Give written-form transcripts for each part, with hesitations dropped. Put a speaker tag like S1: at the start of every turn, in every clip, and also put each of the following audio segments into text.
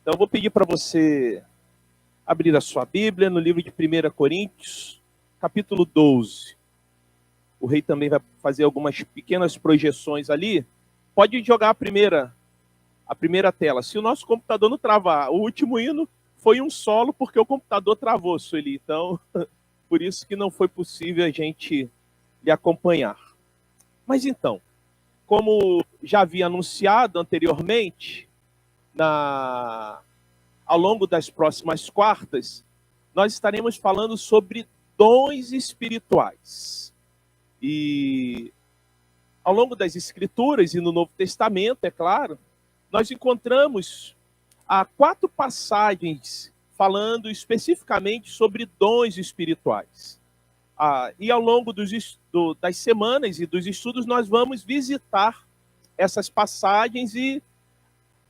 S1: Então, eu vou pedir para você abrir a sua Bíblia no livro de 1 Coríntios, capítulo 12. O rei também vai fazer algumas pequenas projeções ali. Pode jogar a primeira tela. Se o nosso computador não travar, o último hino foi um solo porque o computador travou, Sueli. Então, por isso que não foi possível a gente lhe acompanhar. Mas então, como já havia anunciado anteriormente, ao longo das próximas quartas, nós estaremos falando sobre dons espirituais. E ao longo das Escrituras e no Novo Testamento, é claro, nós encontramos 4 passagens falando especificamente sobre dons espirituais. E ao longo das semanas e dos estudos, nós vamos visitar essas passagens e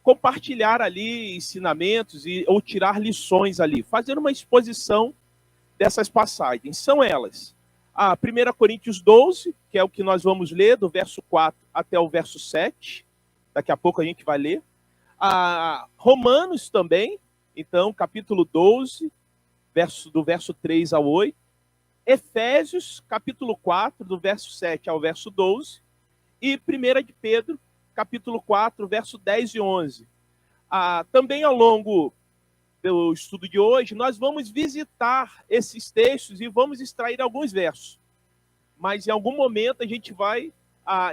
S1: compartilhar ali ensinamentos ou tirar lições ali, fazer uma exposição dessas passagens. São elas: 1 Coríntios 12, que é o que nós vamos ler, do verso 4 até o verso 7. Daqui a pouco a gente vai ler. Romanos também, então, capítulo 12, do verso 3 ao 8. Efésios, capítulo 4, do verso 7 ao verso 12. E 1 de Pedro, capítulo 4, verso 10 e 11. Também ao longo do estudo de hoje, nós vamos visitar esses textos e vamos extrair alguns versos. Mas em algum momento a gente vai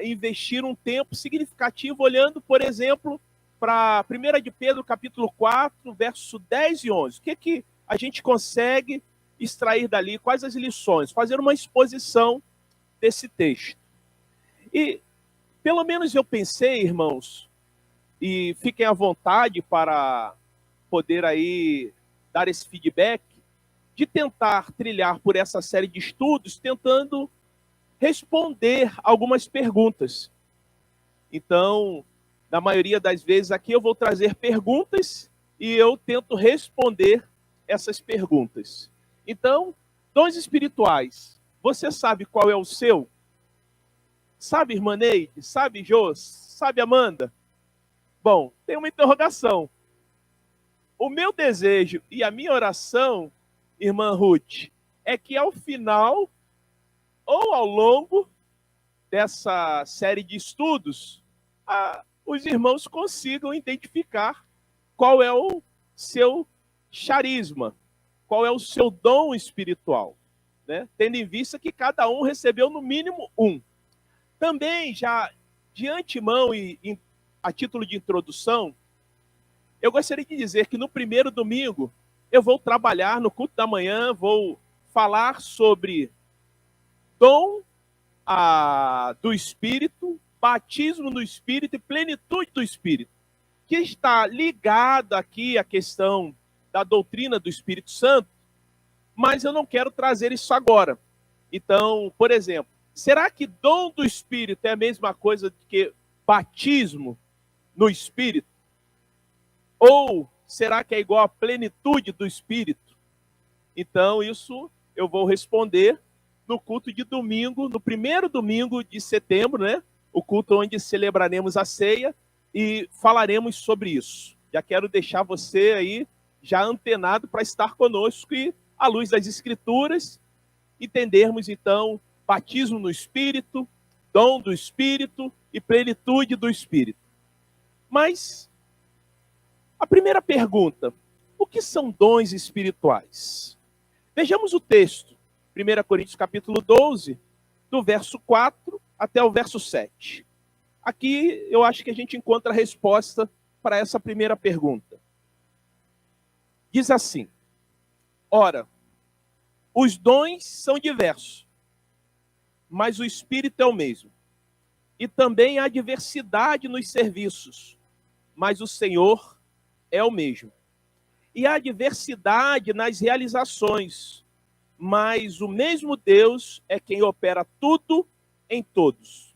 S1: investir um tempo significativo olhando, por exemplo, para 1 de Pedro, capítulo 4, verso 10 e 11. O que a gente consegue extrair dali? Quais as lições? Fazer uma exposição desse texto. E, pelo menos eu pensei, irmãos, e fiquem à vontade para poder aí dar esse feedback, de tentar trilhar por essa série de estudos, tentando responder algumas perguntas. Então, na maioria das vezes aqui eu vou trazer perguntas e eu tento responder essas perguntas. Então, dons espirituais, você sabe qual é o seu? Sabe, irmã Neide? Sabe, Jô? Sabe, Amanda? Bom, tem uma interrogação. O meu desejo e a minha oração, irmã Ruth, é que ao final ou ao longo dessa série de estudos, os irmãos consigam identificar qual é o seu charisma, qual é o seu dom espiritual, né? Tendo em vista que cada um recebeu no mínimo um. Também, já de antemão e a título de introdução, eu gostaria de dizer que no primeiro domingo eu vou trabalhar no culto da manhã, vou falar sobre dom do Espírito, batismo no Espírito e plenitude do Espírito, que está ligado aqui à questão da doutrina do Espírito Santo, mas eu não quero trazer isso agora. Então, por exemplo, será que dom do Espírito é a mesma coisa que batismo no Espírito? Ou será que é igual a plenitude do Espírito? Então, isso eu vou responder no culto de domingo, no primeiro domingo de setembro, né? O culto onde celebraremos a ceia e falaremos sobre isso. Já quero deixar você aí já antenado para estar conosco e, à luz das Escrituras, entendermos então batismo no Espírito, dom do Espírito e plenitude do Espírito. Mas a primeira pergunta: o que são dons espirituais? Vejamos o texto, 1 Coríntios capítulo 12, do verso 4 até o verso 7. Aqui eu acho que a gente encontra a resposta para essa primeira pergunta. Diz assim: ora, os dons são diversos, mas o Espírito é o mesmo. E também há diversidade nos serviços, mas o Senhor é o mesmo. E há diversidade nas realizações, mas o mesmo Deus é quem opera tudo em todos.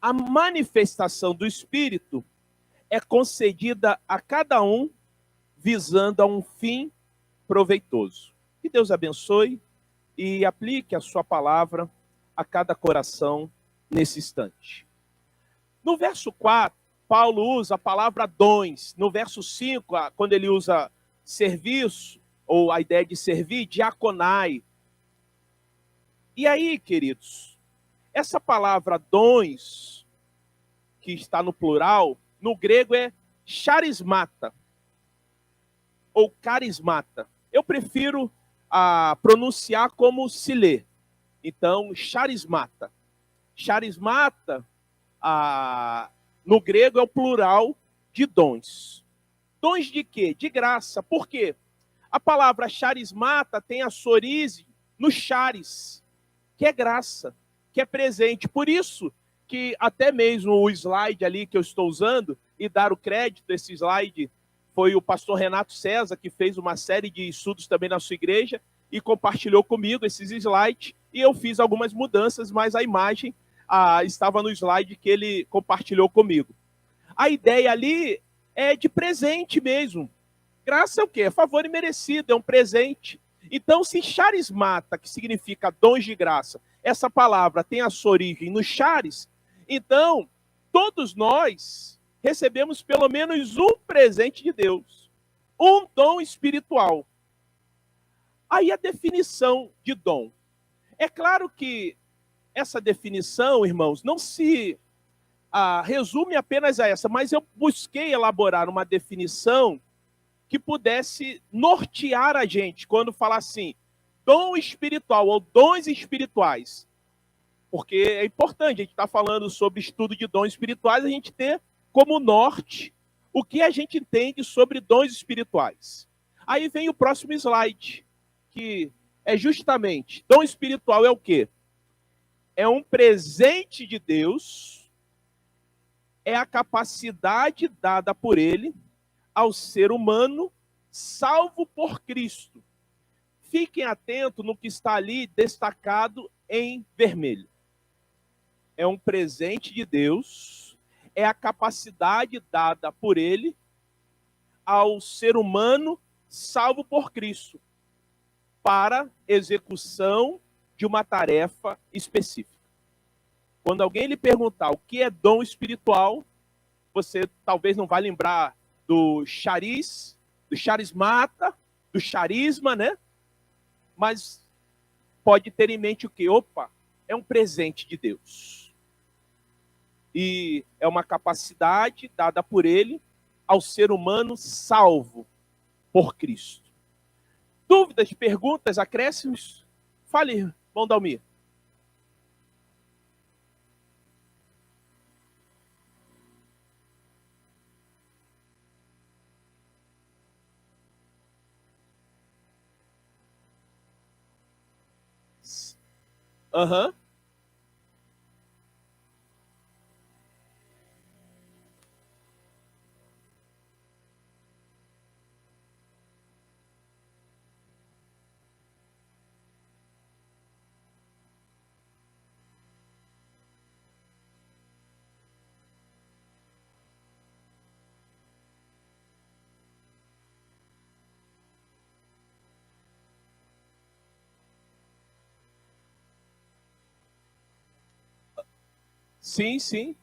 S1: A manifestação do Espírito é concedida a cada um visando a um fim proveitoso. Que Deus abençoe e aplique a sua palavra a cada coração nesse instante. No verso 4, Paulo usa a palavra dons. No verso 5, quando ele usa serviço, ou a ideia de servir, diaconai. E aí, queridos, essa palavra dons, que está no plural, no grego é charismata, ou carismata. Eu prefiro pronunciar como se lê. Então, charismata. Charismata, no grego, é o plural de dons. Dons de quê? De graça. Por quê? A palavra charismata tem a sua origem no charis, que é graça, que é presente. Por isso que até mesmo o slide ali que eu estou usando, e dar o crédito desse slide, foi o pastor Renato César, que fez uma série de estudos também na sua igreja, e compartilhou comigo esses slides, e eu fiz algumas mudanças, mas a imagem estava no slide que ele compartilhou comigo. A ideia ali é de presente mesmo. Graça é o quê? É favor imerecido, é um presente. Então, se charismata, que significa dons de graça, essa palavra tem a sua origem no charis, então, todos nós recebemos pelo menos um presente de Deus, um dom espiritual. Aí a definição de dom. É claro que essa definição, irmãos, não se resume apenas a essa, mas eu busquei elaborar uma definição que pudesse nortear a gente quando falar assim, dom espiritual ou dons espirituais. Porque é importante, a gente está falando sobre estudo de dons espirituais, a gente ter como norte o que a gente entende sobre dons espirituais. Aí vem o próximo slide, que é justamente, dom espiritual é o quê? É um presente de Deus, é a capacidade dada por ele ao ser humano salvo por Cristo. Fiquem atentos no que está ali destacado em vermelho. É um presente de Deus, é a capacidade dada por ele ao ser humano salvo por Cristo para execução de uma tarefa específica. Quando alguém lhe perguntar o que é dom espiritual, você talvez não vai lembrar do charis, do charismata, do charisma, né? Mas pode ter em mente o quê? Opa, é um presente de Deus. E é uma capacidade dada por ele ao ser humano salvo por Cristo. Dúvidas, perguntas, acréscimos? Fale, irmão Dalmir. Aham. Sim, sim.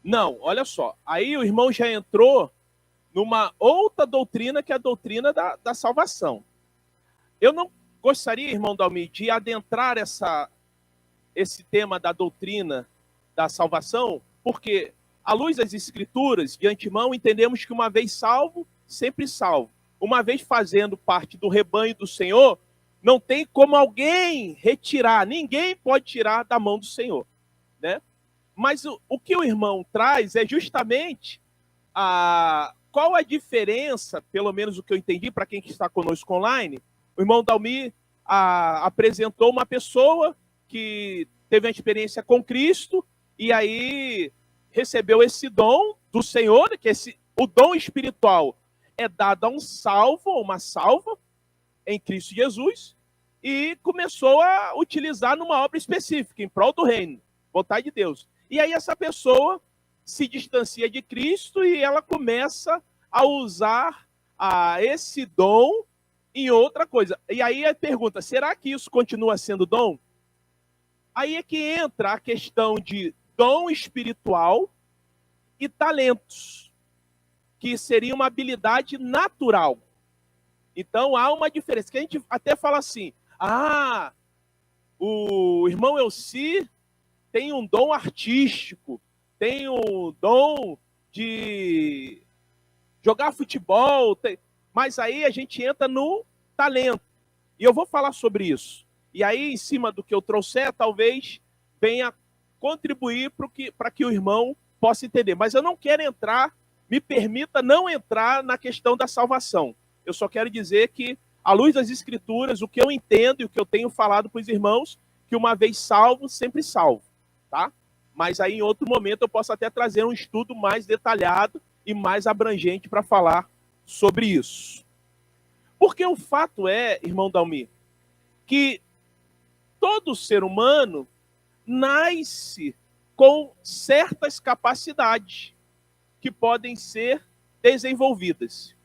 S1: Não, olha só. Aí o irmão já entrou numa outra doutrina, que é a doutrina da salvação. Eu não gostaria, irmão Dalmir, de adentrar esse tema da doutrina da salvação, porque, à luz das Escrituras, de antemão, entendemos que uma vez salvo, sempre salvo. Uma vez fazendo parte do rebanho do Senhor, não tem como alguém retirar, ninguém pode tirar da mão do Senhor, né? Mas o que o irmão traz é justamente qual a diferença, pelo menos o que eu entendi, para quem está conosco online. O irmão Dalmir apresentou uma pessoa que teve uma experiência com Cristo e aí recebeu esse dom do Senhor, que o dom espiritual é dado a um salvo, uma salva, em Cristo Jesus, e começou a utilizar numa obra específica, em prol do reino, vontade de Deus. E aí essa pessoa se distancia de Cristo e ela começa a usar esse dom em outra coisa. E aí a pergunta, será que isso continua sendo dom? Aí é que entra a questão de dom espiritual e talentos, que seria uma habilidade natural. Então há uma diferença, que a gente até fala assim, o irmão Elci tem um dom artístico, tem um dom de jogar futebol, mas aí a gente entra no talento. E eu vou falar sobre isso. E aí, em cima do que eu trouxer, talvez venha contribuir para que o irmão possa entender. Mas eu não quero entrar, me permita não entrar na questão da salvação. Eu só quero dizer que, à luz das Escrituras, o que eu entendo e o que eu tenho falado para os irmãos, que uma vez salvo, sempre salvo, tá? Mas aí, em outro momento, eu posso até trazer um estudo mais detalhado e mais abrangente para falar sobre isso. Porque o fato é, irmão Dalmi, que todo ser humano nasce com certas capacidades que podem ser desenvolvidas.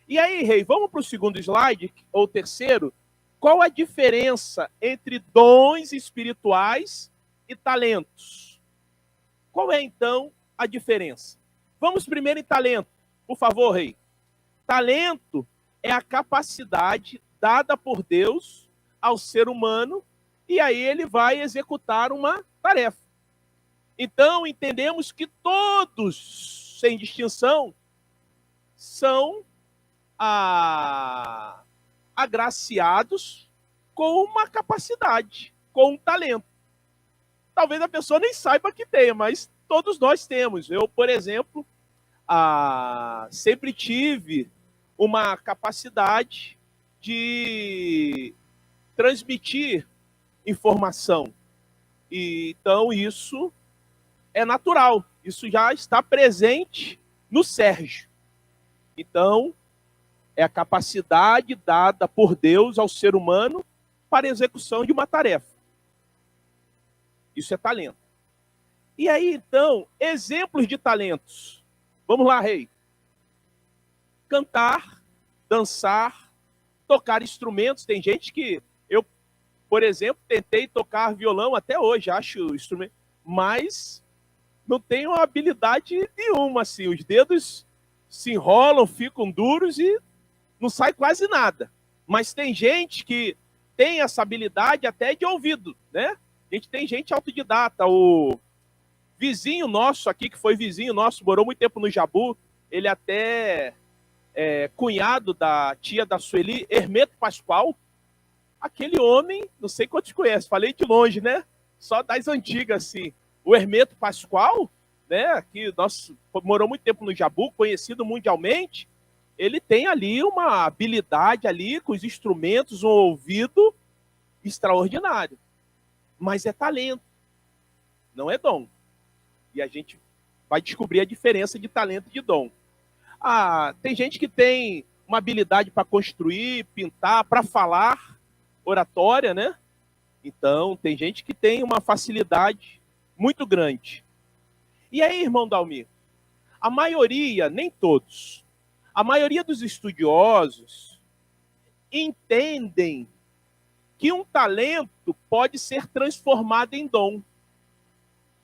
S1: E aí, Rei, vamos para o segundo slide, ou terceiro. Qual a diferença entre dons espirituais e talentos? Qual é, então, a diferença? Vamos primeiro em talento. Por favor, Rei. Talento é a capacidade dada por Deus ao ser humano e aí ele vai executar uma tarefa. Então, entendemos que todos, sem distinção, são agraciados com uma capacidade, com um talento. Talvez a pessoa nem saiba que tenha, mas todos nós temos. Eu, por exemplo, sempre tive uma capacidade de transmitir informação. E, então, isso é natural. Isso já está presente no Sérgio. Então, é a capacidade dada por Deus ao ser humano para a execução de uma tarefa. Isso é talento. E aí, então, exemplos de talentos. Vamos lá, Rei. Cantar, dançar, tocar instrumentos. Tem gente que eu, por exemplo, tentei tocar violão até hoje, acho instrumento, mas não tenho habilidade nenhuma, assim. Os dedos se enrolam, ficam duros e não sai quase nada. Mas tem gente que tem essa habilidade até de ouvido, né? A gente tem gente autodidata. O vizinho nosso aqui, que foi vizinho nosso, morou muito tempo no Jabu, ele até cunhado da tia da Sueli, Hermeto Pascoal. Aquele homem, não sei quantos conhecem, falei de longe, né? Só das antigas, assim. O Hermeto Pascoal, né? Que morou muito tempo no Jabu, conhecido mundialmente. Ele tem ali uma habilidade ali com os instrumentos, um ouvido extraordinário. Mas é talento, não é dom. E a gente vai descobrir a diferença de talento e de dom. Tem gente que tem uma habilidade para construir, pintar, para falar, oratória, né? Então, tem gente que tem uma facilidade muito grande. E aí, irmão Dalmi, a maioria, nem todos, a maioria dos estudiosos entendem que um talento pode ser transformado em dom.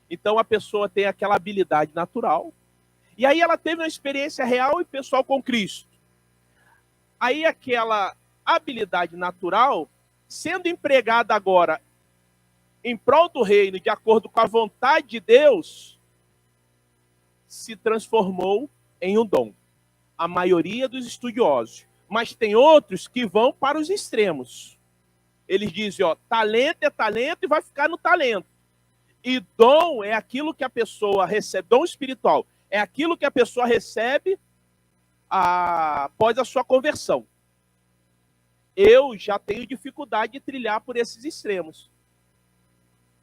S1: Então, a pessoa tem aquela habilidade natural, e aí ela teve uma experiência real e pessoal com Cristo. Aí aquela habilidade natural, sendo empregada agora em prol do reino, de acordo com a vontade de Deus, se transformou em um dom. A maioria dos estudiosos. Mas tem outros que vão para os extremos. Eles dizem, talento é talento e vai ficar no talento. E dom é aquilo que a pessoa recebe, dom espiritual, é aquilo que a pessoa recebe após a sua conversão. Eu já tenho dificuldade de trilhar por esses extremos.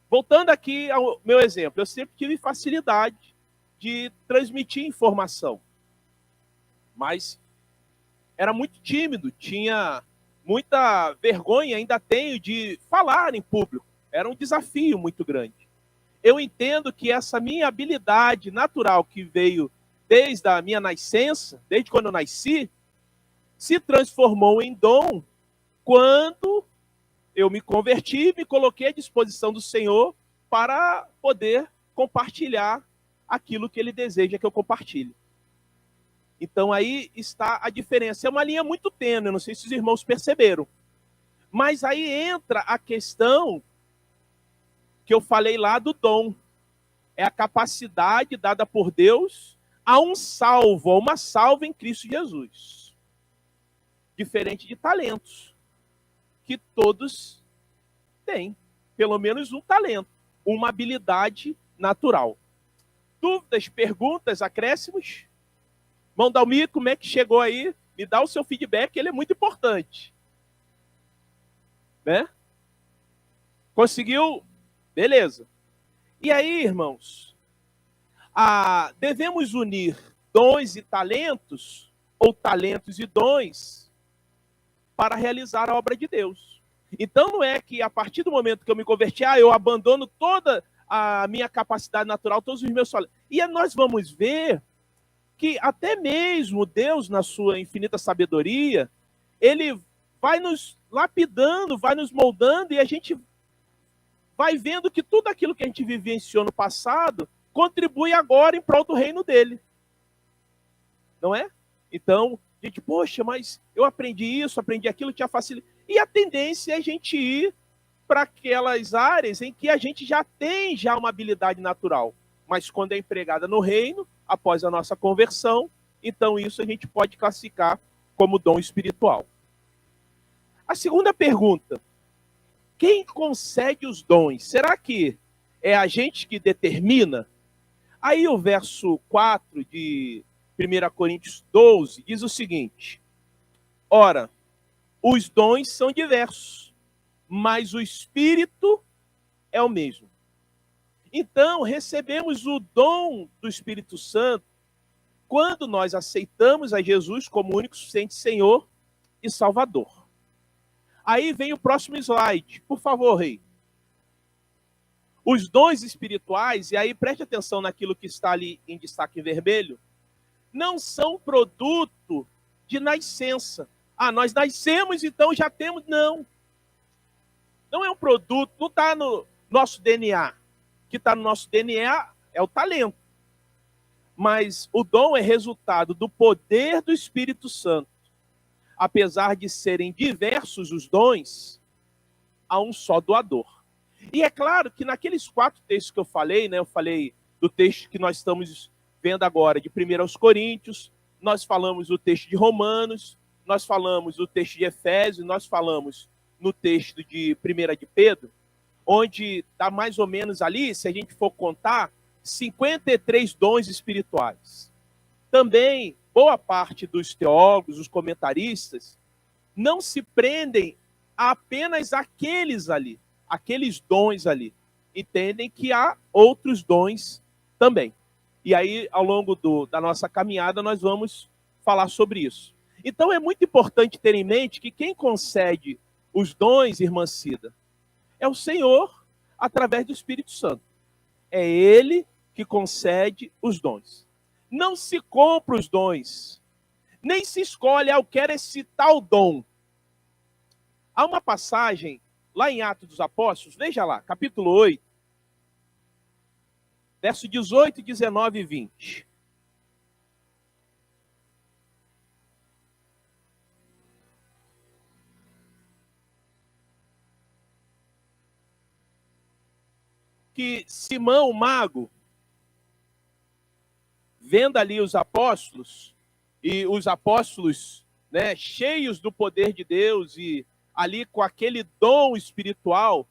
S1: Voltando aqui ao meu exemplo, eu sempre tive facilidade de transmitir informação. Mas era muito tímido, tinha muita vergonha ainda tenho de falar em público. Era um desafio muito grande. Eu entendo que essa minha habilidade natural que veio desde a minha nascença, desde quando eu nasci, se transformou em dom quando eu me converti e me coloquei à disposição do Senhor para poder compartilhar aquilo que Ele deseja que eu compartilhe. Então aí está a diferença. É uma linha muito tênue, não sei se os irmãos perceberam. Mas aí entra a questão que eu falei lá do dom. É a capacidade dada por Deus a um salvo, a uma salva em Cristo Jesus. Diferente de talentos, que todos têm pelo menos um talento, uma habilidade natural. Dúvidas, perguntas, acréscimos? Irmão Dalmir, como é que chegou aí? Me dá o seu feedback, ele é muito importante. Né? Conseguiu? Beleza. E aí, irmãos, devemos unir dons e talentos, ou talentos e dons, para realizar a obra de Deus. Então não é que a partir do momento que eu me converti, eu abandono toda a minha capacidade natural, todos os meus talentos. E nós vamos ver que até mesmo Deus, na sua infinita sabedoria, Ele vai nos lapidando, vai nos moldando, e a gente vai vendo que tudo aquilo que a gente vivenciou no passado contribui agora em prol do reino dele. Não é? Então, a gente, poxa, mas eu aprendi isso, aprendi aquilo, tinha facilidade. E a tendência é a gente ir para aquelas áreas em que a gente já tem uma habilidade natural. Mas quando é empregada no reino, após a nossa conversão, então isso a gente pode classificar como dom espiritual. A segunda pergunta: quem concede os dons? Será que é a gente que determina? Aí o verso 4 de 1 Coríntios 12 diz o seguinte: ora, os dons são diversos, mas o Espírito é o mesmo. Então, recebemos o dom do Espírito Santo quando nós aceitamos a Jesus como único suficiente Senhor e Salvador. Aí vem o próximo slide. Por favor, Rei. Os dons espirituais, e aí preste atenção naquilo que está ali em destaque em vermelho, não são produto de nascença. Nós nascemos, então já temos. Não. Não é um produto, não está no nosso DNA. O que está no nosso DNA é o talento. Mas o dom é resultado do poder do Espírito Santo. Apesar de serem diversos os dons, há um só doador. E é claro que naqueles 4 textos que eu falei, né, eu falei do texto que nós estamos vendo agora, de 1 Coríntios, nós falamos do texto de Romanos, nós falamos do texto de Efésios, nós falamos no texto de 1 de Pedro, onde está mais ou menos ali, se a gente for contar, 53 dons espirituais. Também, boa parte dos teólogos, os comentaristas, não se prendem a apenas aqueles ali, aqueles dons ali. Entendem que há outros dons também. E aí, ao longo da nossa caminhada, nós vamos falar sobre isso. Então, é muito importante ter em mente que quem concede os dons, irmã Cida, é o Senhor através do Espírito Santo. É Ele que concede os dons. Não se compra os dons, nem se escolhe, eu quero esse tal dom. Há uma passagem lá em Atos dos Apóstolos, veja lá, capítulo 8, verso 18, 19 e 20. Que Simão, o mago, vendo ali os apóstolos, e os apóstolos, né, cheios do poder de Deus e ali com aquele dom espiritual,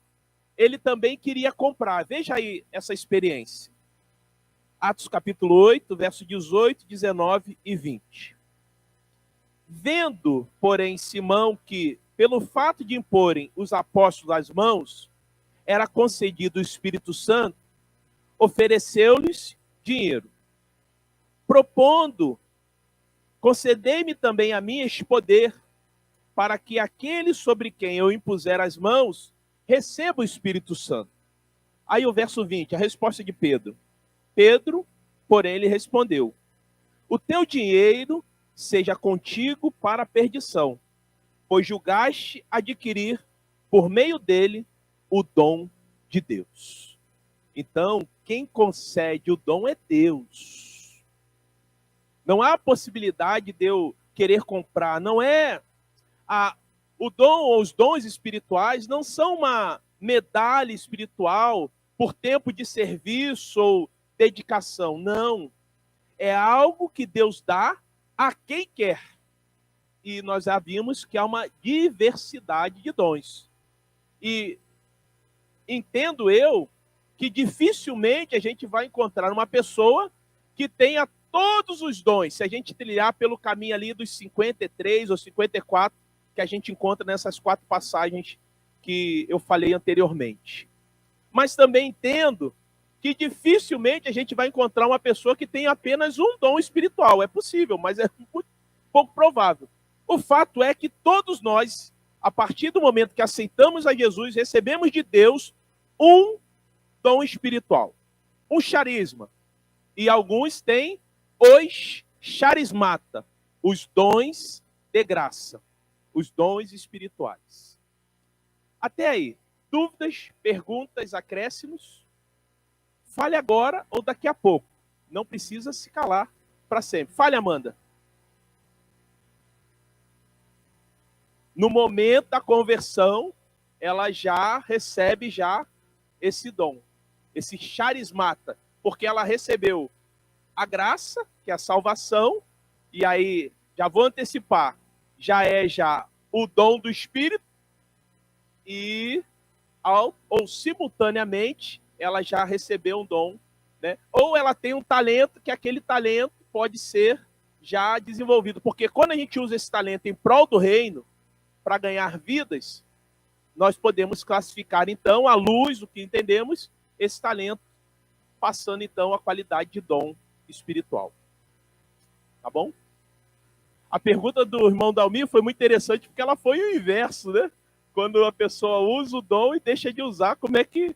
S1: ele também queria comprar. Veja aí essa experiência. Atos capítulo 8, verso 18, 19 e 20. Vendo, porém, Simão que, pelo fato de imporem os apóstolos as mãos, era concedido o Espírito Santo, ofereceu-lhes dinheiro, propondo: concedei-me também a mim este poder, para que aquele sobre quem eu impuser as mãos receba o Espírito Santo. Aí o verso 20, a resposta de Pedro. Pedro, porém, lhe respondeu: o teu dinheiro seja contigo para a perdição, pois julgaste adquirir por meio dele o dom de Deus. Então, quem concede o dom é Deus. Não há possibilidade de eu querer comprar. Não é o dom ou os dons espirituais não são uma medalha espiritual por tempo de serviço ou dedicação. Não. É algo que Deus dá a quem quer. E nós já vimos que há uma diversidade de dons. E entendo eu que dificilmente a gente vai encontrar uma pessoa que tenha todos os dons. Se a gente trilhar pelo caminho ali dos 53 ou 54 que a gente encontra nessas 4 passagens que eu falei anteriormente. Mas também entendo que dificilmente a gente vai encontrar uma pessoa que tenha apenas um dom espiritual. É possível, mas é muito pouco provável. O fato é que todos nós, a partir do momento que aceitamos a Jesus, recebemos de Deus um dom espiritual, um charisma. E alguns têm os charismata, os dons de graça, os dons espirituais. Até aí, dúvidas, perguntas, acréscimos? Fale agora ou daqui a pouco. Não precisa se calar para sempre. Fale, Amanda. No momento da conversão, ela já recebe esse dom, esse charismata, porque ela recebeu a graça, que é a salvação, e aí, já vou antecipar, já o dom do Espírito, e ou simultaneamente, ela já recebeu um dom, né? Ou ela tem um talento, que aquele talento pode ser já desenvolvido, porque quando a gente usa esse talento em prol do reino, para ganhar vidas, nós podemos classificar, então, à luz do que entendemos, esse talento, passando, então, a qualidade de dom espiritual. Tá bom? A pergunta do irmão Dalmir foi muito interessante, porque ela foi o inverso, né? Quando a pessoa usa o dom e deixa de usar, como é que...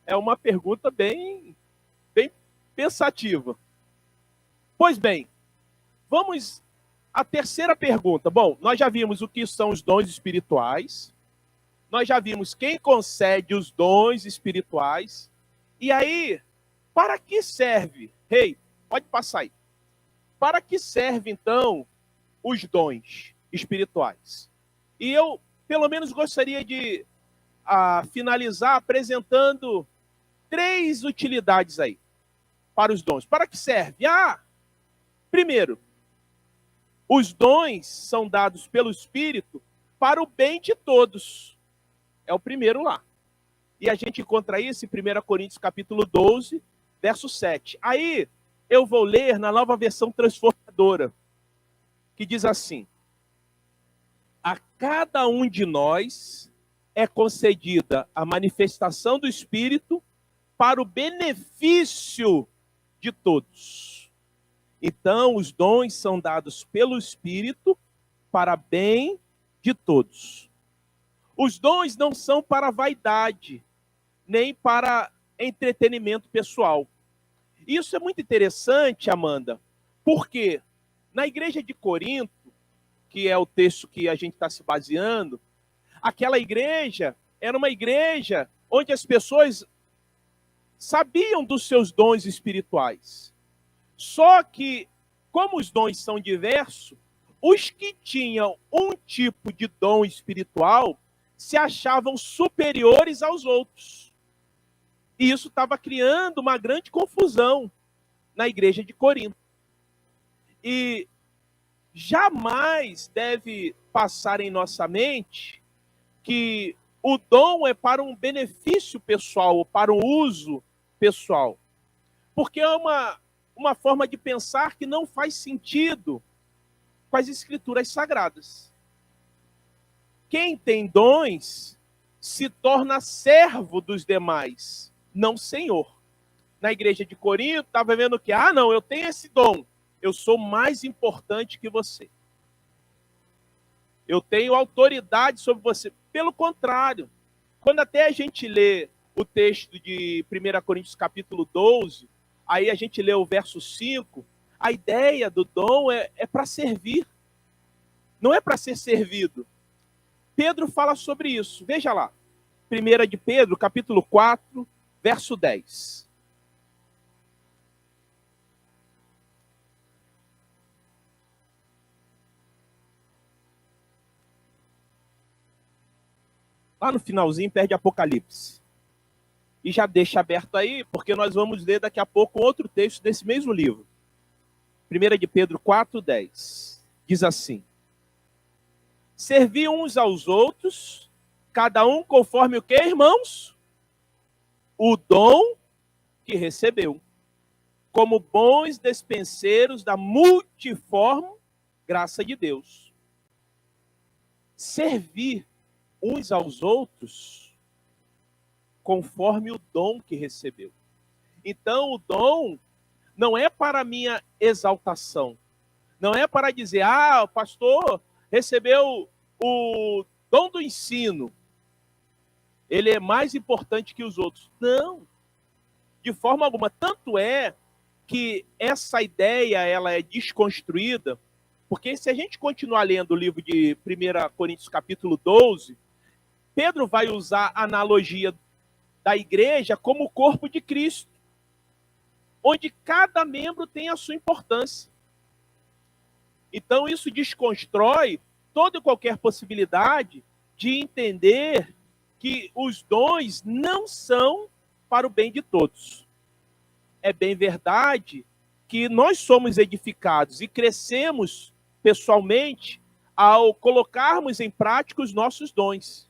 S1: É uma pergunta bem pensativa. Pois bem, vamos à terceira pergunta. Bom, nós já vimos o que são os dons espirituais, nós já vimos quem concede os dons espirituais, e aí, para que serve? Rei, pode passar aí. Para que serve, então, os dons espirituais? E eu, pelo menos, gostaria de finalizar apresentando 3 utilidades aí para os dons. Para que serve? Primeiro, os dons são dados pelo Espírito para o bem de todos. É o primeiro lá. E a gente encontra isso em 1 Coríntios capítulo 12, verso 7. Aí eu vou ler na Nova Versão Transformadora, que diz assim: a cada um de nós é concedida a manifestação do Espírito para o benefício de todos. Então, os dons são dados pelo Espírito para bem de todos. Os dons não são para vaidade, nem para entretenimento pessoal. Isso é muito interessante, Amanda, porque na igreja de Corinto, que é o texto que a gente está se baseando, aquela igreja era uma igreja onde as pessoas sabiam dos seus dons espirituais. Só que, como os dons são diversos, os que tinham um tipo de dom espiritual se achavam superiores aos outros. E isso estava criando uma grande confusão na igreja de Corinto. E jamais deve passar em nossa mente que o dom é para um benefício pessoal, ou para um uso pessoal. Porque é uma forma de pensar que não faz sentido com as escrituras sagradas. Quem tem dons se torna servo dos demais, não senhor. Na igreja de Corinto, estava vendo que, não, eu tenho esse dom, eu sou mais importante que você. eu tenho autoridade sobre você. Pelo contrário, quando até a gente lê o texto de 1 Coríntios capítulo 12, aí a gente lê o verso 5, a ideia do dom é para servir, não é para ser servido. Pedro fala sobre isso. Veja lá, 1 de Pedro, capítulo 4, verso 10. Lá no finalzinho perde Apocalipse. E já deixa aberto aí, porque nós vamos ler daqui a pouco outro texto desse mesmo livro. 1 de Pedro 4, 10. Diz assim: servi uns aos outros, cada um conforme o que, irmãos? O dom que recebeu, como bons despenseiros da multiforme graça de Deus. Servir uns aos outros conforme o dom que recebeu. Então, o dom não é para minha exaltação. Não é para dizer, o pastor recebeu o dom do ensino. Ele é mais importante que os outros. Não, de forma alguma. Tanto é que essa ideia ela é desconstruída, porque se a gente continuar lendo o livro de 1 Coríntios capítulo 12, Pedro vai usar a analogia da igreja como o corpo de Cristo, onde cada membro tem a sua importância. Então isso desconstrói toda e qualquer possibilidade de entender que os dons não são para o bem de todos. É bem verdade que nós somos edificados e crescemos pessoalmente ao colocarmos em prática os nossos dons.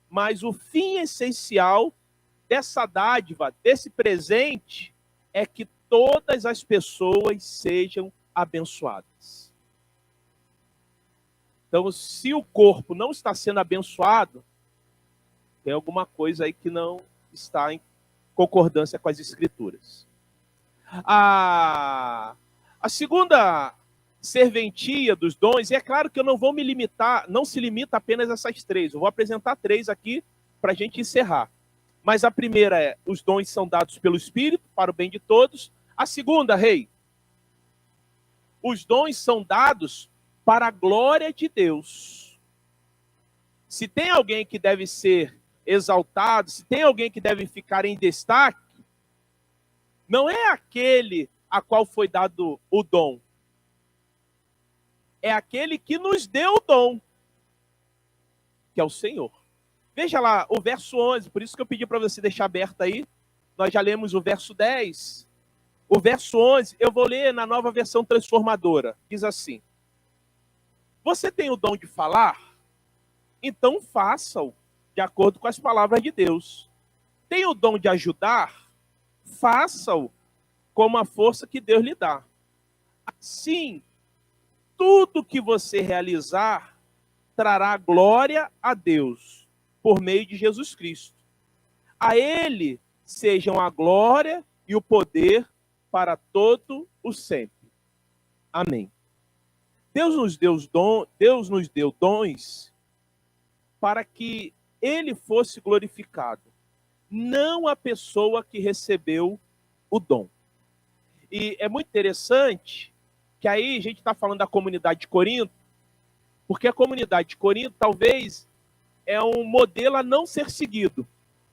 S1: Mas o fim essencial dessa dádiva, desse presente, é que todas as pessoas sejam abençoadas. Então, se o corpo não está sendo abençoado, tem alguma coisa aí que não está em concordância com as Escrituras. A segunda serventia dos dons, e é claro que eu não vou me limitar, não se limita apenas a essas três, eu vou apresentar três aqui para a gente encerrar. Mas a primeira é, os dons são dados pelo Espírito, para o bem de todos. A segunda, rei, os dons são dados para a glória de Deus. Se tem alguém que deve ser exaltado, se tem alguém que deve ficar em destaque, não é aquele a qual foi dado o dom. É aquele que nos deu o dom, que é o Senhor. Veja lá o verso 11, por isso que eu pedi para você deixar aberto aí. Nós já lemos o verso 10. O verso 11, eu vou ler na nova versão transformadora. Diz assim: você tem o dom de falar? Então faça-o de acordo com as palavras de Deus. Tem o dom de ajudar? Faça-o com a força que Deus lhe dá. Assim, tudo que você realizar trará glória a Deus por meio de Jesus Cristo. A Ele sejam a glória e o poder para todo o sempre. Amém. Deus nos deu dons para que Ele fosse glorificado, não a pessoa que recebeu o dom. E é muito interessante que aí a gente está falando da comunidade de Corinto, porque a comunidade de Corinto talvez é um modelo a não ser seguido.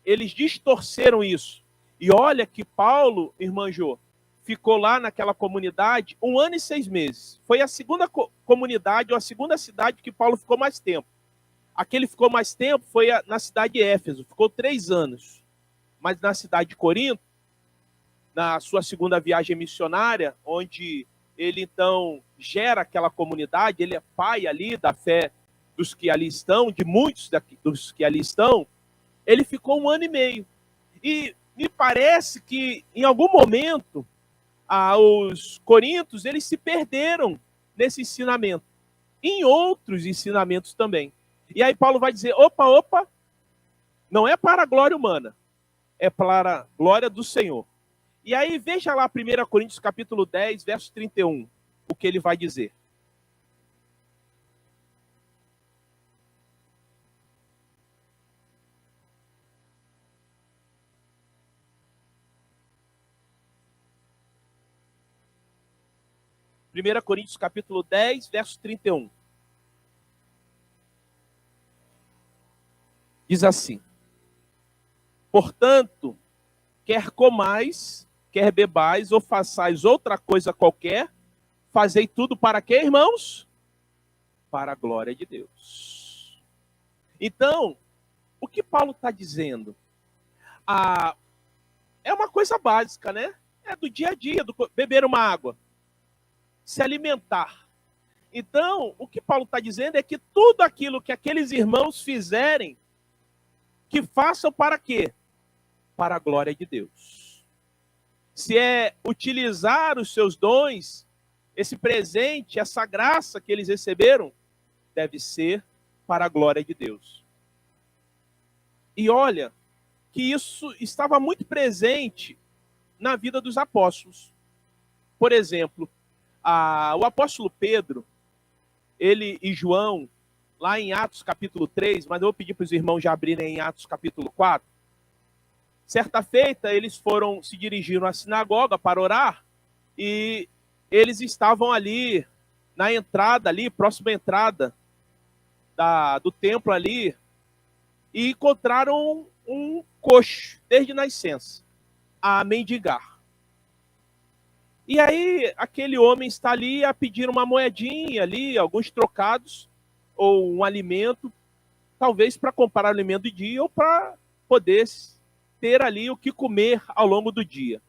S1: Eles distorceram isso. E olha que Paulo, irmã Jô, ficou lá naquela comunidade 1 ano e 6 meses. Foi a segunda comunidade ou a segunda cidade que Paulo ficou mais tempo. Aquele ficou mais tempo foi na cidade de Éfeso, ficou 3 anos. Mas na cidade de Corinto, na sua segunda viagem missionária, onde ele então gera aquela comunidade, ele é pai ali da fé dos que ali estão, de muitos dos que ali estão, ele ficou 1 ano e meio. E me parece que em algum momento os coríntios eles se perderam nesse ensinamento, em outros ensinamentos também. E aí Paulo vai dizer, opa, não é para a glória humana, é para a glória do Senhor. E aí veja lá 1 Coríntios capítulo 10, verso 31, o que ele vai dizer. 1 Coríntios capítulo 10, verso 31. Diz assim: portanto, quer comais, quer bebais, ou façais outra coisa qualquer, fazei tudo para quê, irmãos? Para a glória de Deus. Então, o que Paulo está dizendo? É uma coisa básica, né? É do dia a dia, do beber uma água, se alimentar. Então, o que Paulo está dizendo é que tudo aquilo que aqueles irmãos fizerem, que façam para quê? Para a glória de Deus. Se é utilizar os seus dons, esse presente, essa graça que eles receberam, deve ser para a glória de Deus. E olha, que isso estava muito presente na vida dos apóstolos. Por exemplo, o apóstolo Pedro, ele e João, lá em Atos capítulo 3, mas eu vou pedir para os irmãos já abrirem em Atos capítulo 4. Certa feita, eles se dirigiram à sinagoga para orar, e eles estavam ali, na entrada ali, próxima à entrada do templo ali, e encontraram um coxo, desde nascença, a mendigar. E aí, aquele homem está ali a pedir uma moedinha ali, alguns trocados, ou um alimento, talvez para comprar o alimento do dia, ou para poder ter ali o que comer ao longo do dia.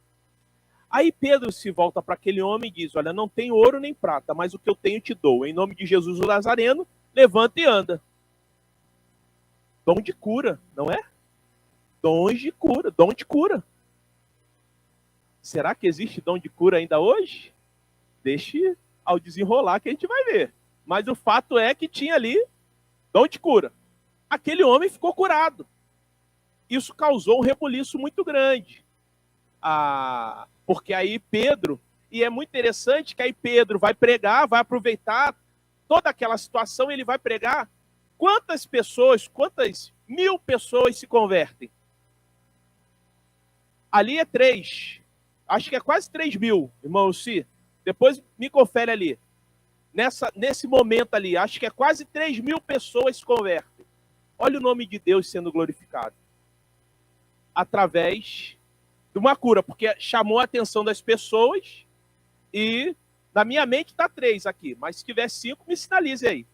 S1: Aí Pedro se volta para aquele homem e diz: olha, não tenho ouro nem prata, mas o que eu tenho te dou. Em nome de Jesus o Nazareno, levanta e anda. Dom de cura, não é? Dom de cura. Será que existe dom de cura ainda hoje? Deixe ao desenrolar que a gente vai ver. Mas o fato é que tinha ali dom de cura. Aquele homem ficou curado. Isso causou um rebuliço muito grande. Porque aí Pedro, e é muito interessante que aí Pedro vai pregar, vai aproveitar toda aquela situação, ele vai pregar. Quantas mil pessoas se convertem? Ali é 3. Acho que é quase 3.000, irmão Si. Depois me confere ali. Nesse momento ali, acho que é quase 3.000 pessoas se convertem. Olha o nome de Deus sendo glorificado. Através de uma cura, porque chamou a atenção das pessoas e na minha mente está 3 aqui, mas se tiver 5, me sinalize aí.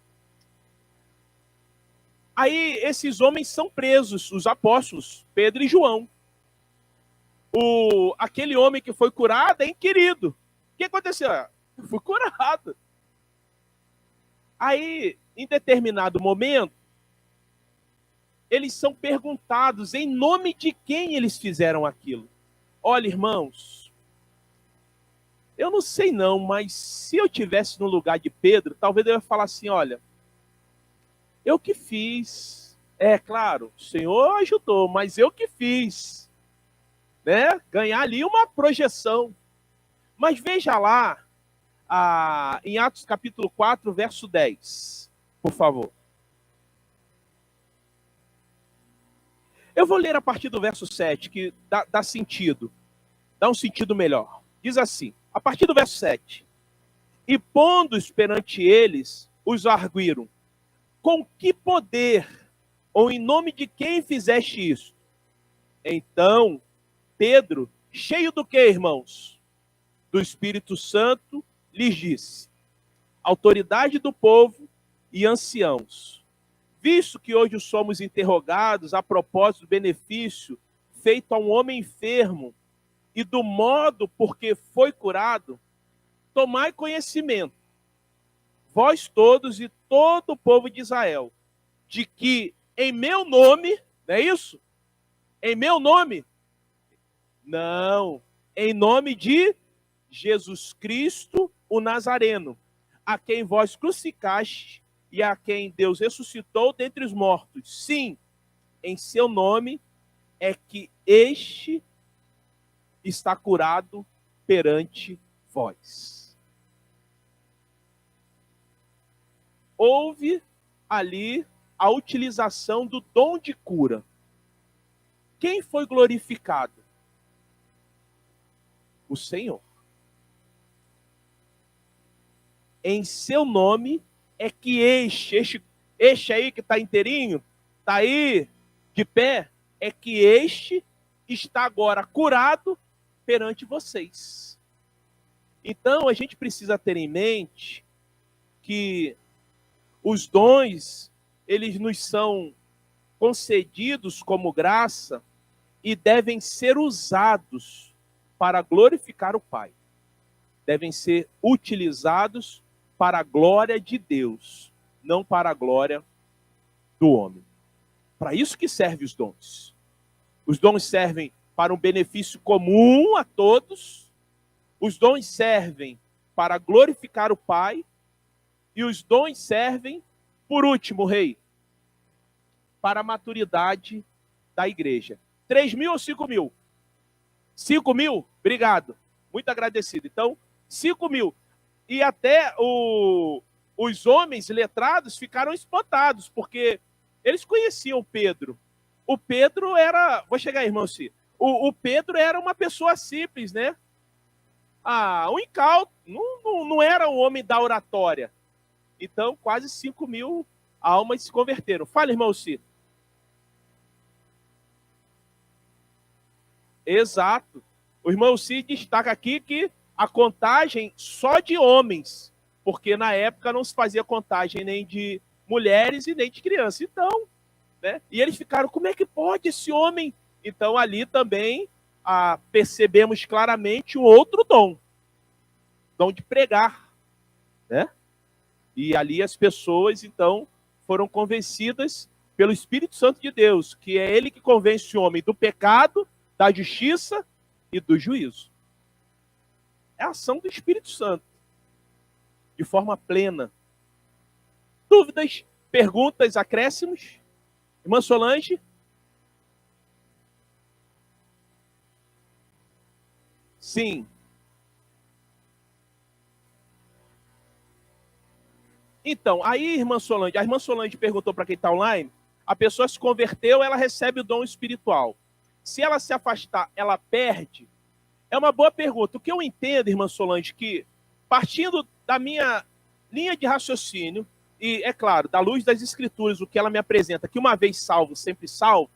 S1: Aí esses homens são presos, os apóstolos, Pedro e João. Aquele homem que foi curado é inquirido. O que aconteceu? Eu fui curado. Aí, em determinado momento, eles são perguntados em nome de quem eles fizeram aquilo. Olha, irmãos, eu não sei não, mas se eu tivesse no lugar de Pedro, talvez eu ia falar assim: olha, eu que fiz. É claro, o Senhor ajudou, mas eu que fiz. Né? Ganhar ali uma projeção. Mas veja lá, em Atos capítulo 4, verso 10, por favor. Eu vou ler a partir do verso 7, que dá sentido, dá um sentido melhor. Diz assim, a partir do verso 7. E pondo-os perante eles, os arguíram: com que poder, ou em nome de quem fizeste isso? Então, Pedro, cheio do que, irmãos? Do Espírito Santo, lhes disse: autoridade do povo e anciãos, visto que hoje somos interrogados a propósito do benefício feito a um homem enfermo e do modo por que foi curado, tomai conhecimento, vós todos e todo o povo de Israel, de que em meu nome, não é isso? Em meu nome? Não, em nome de Jesus Cristo, o Nazareno, a quem vós crucificaste e a quem Deus ressuscitou dentre os mortos. Sim, em seu nome é que este está curado perante vós. Houve ali a utilização do dom de cura. Quem foi glorificado? O Senhor. em seu nome é que este aí que está inteirinho, está aí de pé, é que este está agora curado perante vocês. Então, a gente precisa ter em mente que os dons, eles nos são concedidos como graça e devem ser usados para glorificar o Pai. Devem ser utilizados para a glória de Deus, não para a glória do homem. Para isso que servem os dons. Os dons servem para um benefício comum a todos. Os dons servem para glorificar o Pai. E os dons servem, por último, rei, para a maturidade da igreja. 3.000 ou 5.000? 5.000? Obrigado. Muito agradecido. Então, 5.000. E até os homens letrados ficaram espantados, porque eles conheciam Pedro. O Pedro era... Vou chegar aí, irmão Ciro. O Pedro era uma pessoa simples, né? Um incauto. Não era o homem da oratória. Então, quase 5.000 almas se converteram. Fala, irmão Ciro. Exato. O irmão Ciro destaca aqui que a contagem só de homens, porque na época não se fazia contagem nem de mulheres e nem de crianças. Então, né? E eles ficaram, como é que pode esse homem? Então, ali também percebemos claramente um outro dom de pregar, né? E ali as pessoas, então, foram convencidas pelo Espírito Santo de Deus, que é ele que convence o homem do pecado, da justiça e do juízo. É a ação do Espírito Santo, de forma plena. Dúvidas, perguntas, acréscimos? Irmã Solange? Sim. Então, aí, a irmã Solange perguntou para quem está online, a pessoa se converteu, ela recebe o dom espiritual. Se ela se afastar, ela perde? É uma boa pergunta. O que eu entendo, irmã Solange, que partindo da minha linha de raciocínio, e, é claro, da luz das Escrituras, o que ela me apresenta, que uma vez salvo, sempre salvo,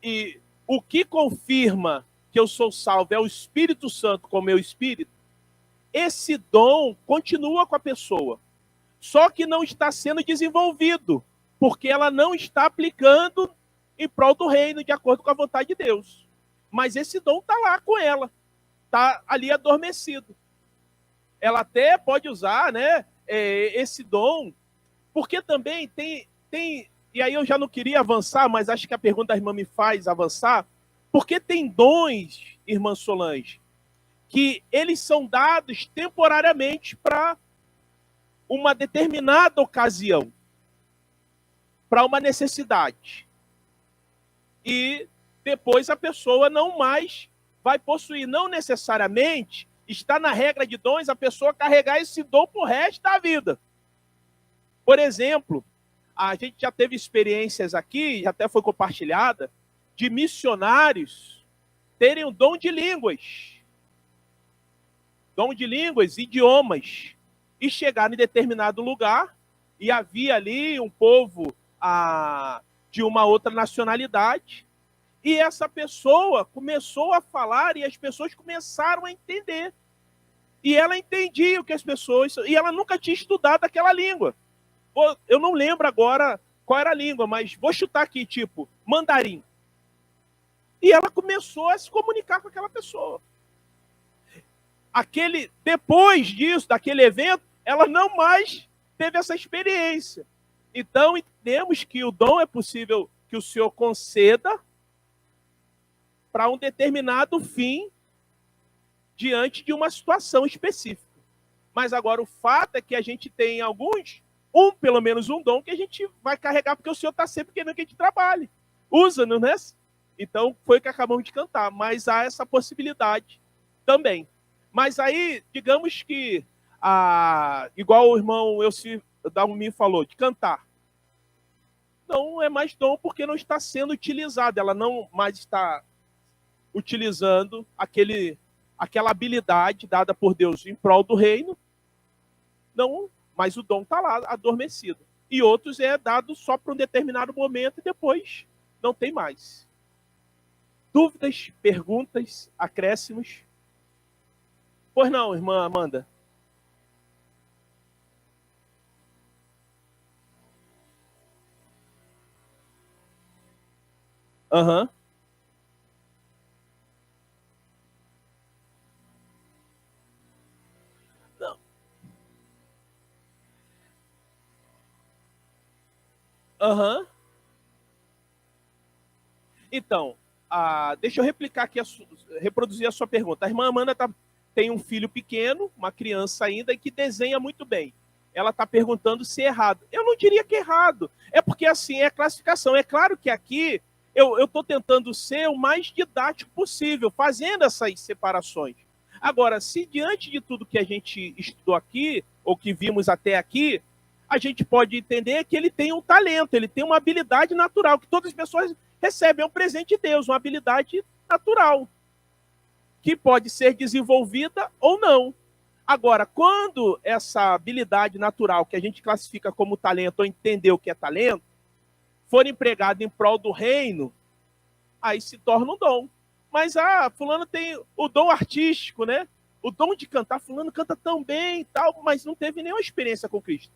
S1: e o que confirma que eu sou salvo é o Espírito Santo com o meu espírito, esse dom continua com a pessoa. Só que não está sendo desenvolvido, porque ela não está aplicando em prol do reino, de acordo com a vontade de Deus. Mas esse dom está lá com ela, está ali adormecido. Ela até pode usar, né, esse dom, porque também tem, e aí eu já não queria avançar, mas acho que a pergunta da irmã me faz avançar, porque tem dons, irmã Solange, que eles são dados temporariamente para uma determinada ocasião, para uma necessidade. E depois a pessoa não mais vai possuir. Não necessariamente está na regra de dons a pessoa carregar esse dom por resto da vida. Por exemplo, a gente já teve experiências aqui, já até foi compartilhada, de missionários terem o dom de línguas. Dom de línguas, idiomas. E chegar em determinado lugar, e havia ali um povo de uma outra nacionalidade, e essa pessoa começou a falar, e as pessoas começaram a entender. E ela entendia o que as pessoas... E ela nunca tinha estudado aquela língua. Eu não lembro agora qual era a língua, mas vou chutar aqui, tipo, mandarim. E ela começou a se comunicar com aquela pessoa. Depois disso, daquele evento, ela não mais teve essa experiência. Então, entendemos que o dom é possível que o Senhor conceda para um determinado fim diante de uma situação específica. Mas agora o fato é que a gente tem pelo menos um dom que a gente vai carregar, porque o Senhor está sempre querendo que a gente trabalhe. Usa-nos, né? Então, foi o que acabamos de cantar. Mas há essa possibilidade também. Mas aí, digamos que, igual o irmão Elci Dalmi falou, de cantar. Não é mais dom porque não está sendo utilizado. Ela não mais está utilizando aquela habilidade dada por Deus em prol do reino. não, mas o dom está lá, adormecido. E outros é dado só para um determinado momento e depois não tem mais. Dúvidas, perguntas, acréscimos? Pois não, irmã Amanda? Aham. Não. Aham. Então, deixa eu replicar aqui, reproduzir a sua pergunta. A irmã Amanda tem um filho pequeno, uma criança ainda, e que desenha muito bem. Ela está perguntando se é errado. Eu não diria que é errado. É porque, assim, é a classificação. É claro que aqui eu estou tentando ser o mais didático possível, fazendo essas separações. Agora, se diante de tudo que a gente estudou aqui, ou que vimos até aqui, a gente pode entender que ele tem um talento, ele tem uma habilidade natural, que todas as pessoas recebem, é um presente de Deus, uma habilidade natural, que pode ser desenvolvida ou não. Agora, quando essa habilidade natural, que a gente classifica como talento, ou entender o que é talento, for empregada em prol do reino, aí se torna um dom. Mas, fulano tem o dom artístico, né? O dom de cantar, fulano canta tão bem e tal, mas não teve nenhuma experiência com Cristo.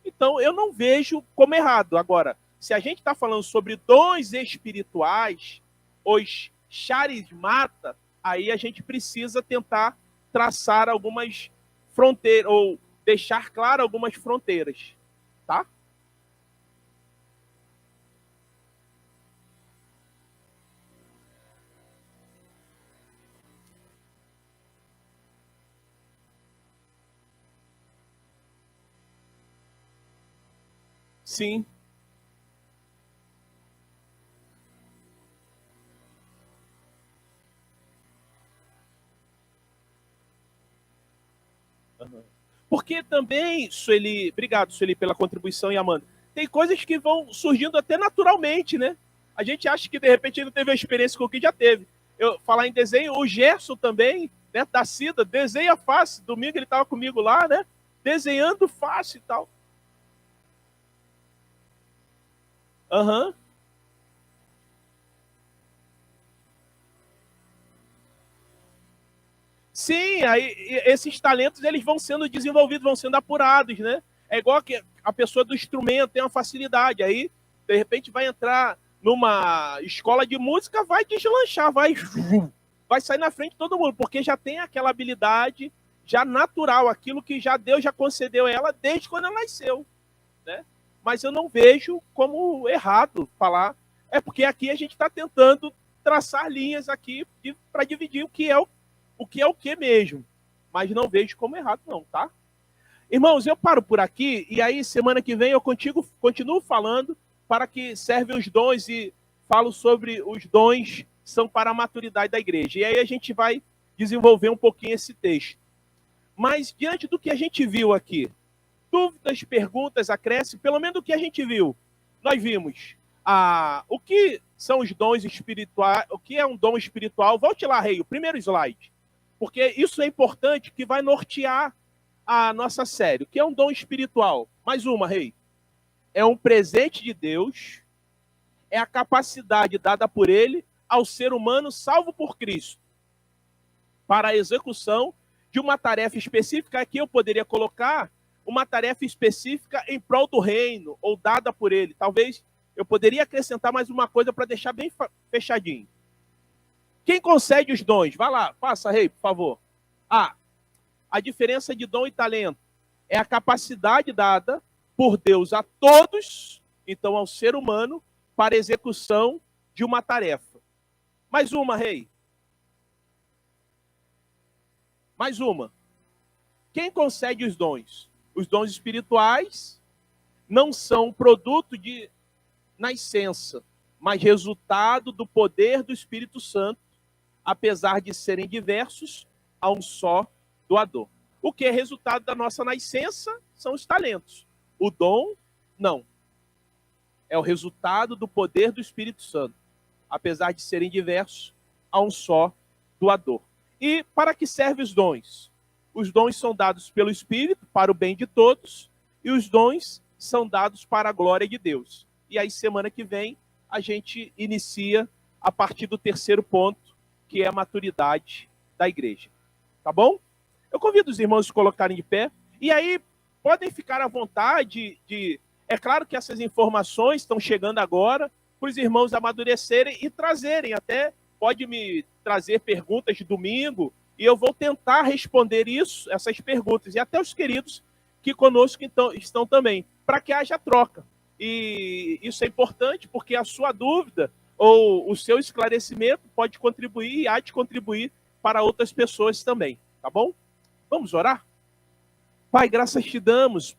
S1: Então, eu não vejo como errado. Agora, se a gente está falando sobre dons espirituais, os charismata, aí a gente precisa tentar traçar algumas fronteiras, ou deixar claro algumas fronteiras, tá? Sim. Porque também, Sueli, obrigado, Sueli, pela contribuição e Amanda, tem coisas que vão surgindo até naturalmente, né? A gente acha que de repente ele não teve a experiência com o que já teve. Eu falar em desenho, o Gerson também, né, da Cida, desenha fácil. Domingo ele estava comigo lá, né? Desenhando fácil e tal. Aham. Uhum. Sim, aí esses talentos eles vão sendo desenvolvidos, vão sendo apurados, né? É igual que a pessoa do instrumento tem uma facilidade, aí de repente vai entrar numa escola de música, vai deslanchar, vai sair na frente de todo mundo, porque já tem aquela habilidade já natural, aquilo que já Deus já concedeu a ela desde quando ela nasceu, né? Mas eu não vejo como errado falar, é porque aqui a gente está tentando traçar linhas aqui para dividir o que mesmo. Mas não vejo como errado, não, tá? Irmãos, eu paro por aqui e aí semana que vem eu continuo falando para que servem os dons e falo sobre os dons que são para a maturidade da igreja. E aí a gente vai desenvolver um pouquinho esse texto. Mas diante do que a gente viu aqui, dúvidas, perguntas, acréscimos, pelo menos o que a gente viu, nós vimos o que são os dons espirituais, o que é um dom espiritual. Volte lá, Rei, o primeiro slide. Porque isso é importante, que vai nortear a nossa série. O que é um dom espiritual? Mais uma, Rei. É um presente de Deus, é a capacidade dada por ele ao ser humano salvo por Cristo para a execução de uma tarefa específica. Aqui eu poderia colocar uma tarefa específica em prol do reino, ou dada por ele. Talvez eu poderia acrescentar mais uma coisa para deixar bem fechadinho. Quem concede os dons? Vai lá, passa, Rei, por favor. A diferença de dom e talento é a capacidade dada por Deus a todos, então ao ser humano, para a execução de uma tarefa. Mais uma, Rei. Mais uma. Quem concede os dons? Os dons espirituais não são produto de nascença, mas resultado do poder do Espírito Santo, apesar de serem diversos, há um só doador. O que é resultado da nossa nascença são os talentos. O dom, não. É o resultado do poder do Espírito Santo. Apesar de serem diversos, há um só doador. E para que servem os dons? os dons são dados pelo Espírito para o bem de todos e os dons são dados para a glória de Deus. E aí, semana que vem, a gente inicia a partir do terceiro ponto, que é a maturidade da igreja. Tá bom? Eu convido os irmãos a se colocarem de pé. E aí, podem ficar à vontade de... É claro que essas informações estão chegando agora para os irmãos amadurecerem e trazerem. Até pode me trazer perguntas de domingo e eu vou tentar responder essas perguntas. E até os queridos que conosco estão também, para que haja troca. E isso é importante porque a sua dúvida ou o seu esclarecimento pode contribuir e há de contribuir para outras pessoas também. Tá bom? Vamos orar? Pai, graças te damos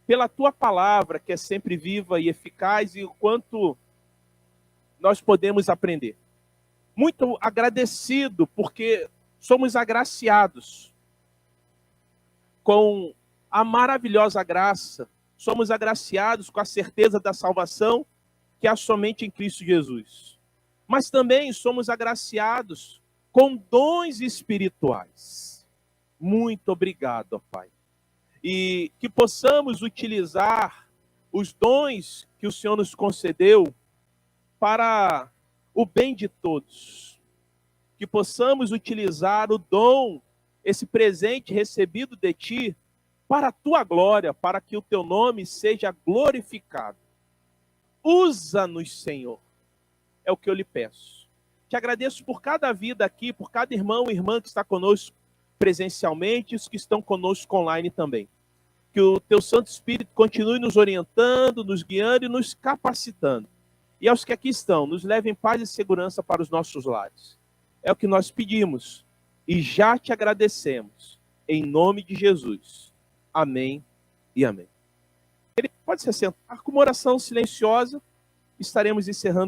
S1: pela tua palavra, que é sempre viva e eficaz, e o quanto nós podemos aprender. Muito agradecido, porque somos agraciados com a maravilhosa graça, somos agraciados com a certeza da salvação, que há somente em Cristo Jesus. Mas também somos agraciados com dons espirituais. Muito obrigado, ó Pai. E que possamos utilizar os dons que o Senhor nos concedeu para o bem de todos. Que possamos utilizar o dom, esse presente recebido de Ti, para a Tua glória, para que o Teu nome seja glorificado. Usa-nos, Senhor, é o que eu lhe peço. Te agradeço por cada vida aqui, por cada irmão e irmã que está conosco presencialmente e os que estão conosco online também. Que o Teu Santo Espírito continue nos orientando, nos guiando e nos capacitando. E aos que aqui estão, nos leve em paz e segurança para os nossos lares. É o que nós pedimos e já te agradecemos. Em nome de Jesus. Amém e amém. Ele pode se assentar com uma oração silenciosa. Estaremos encerrando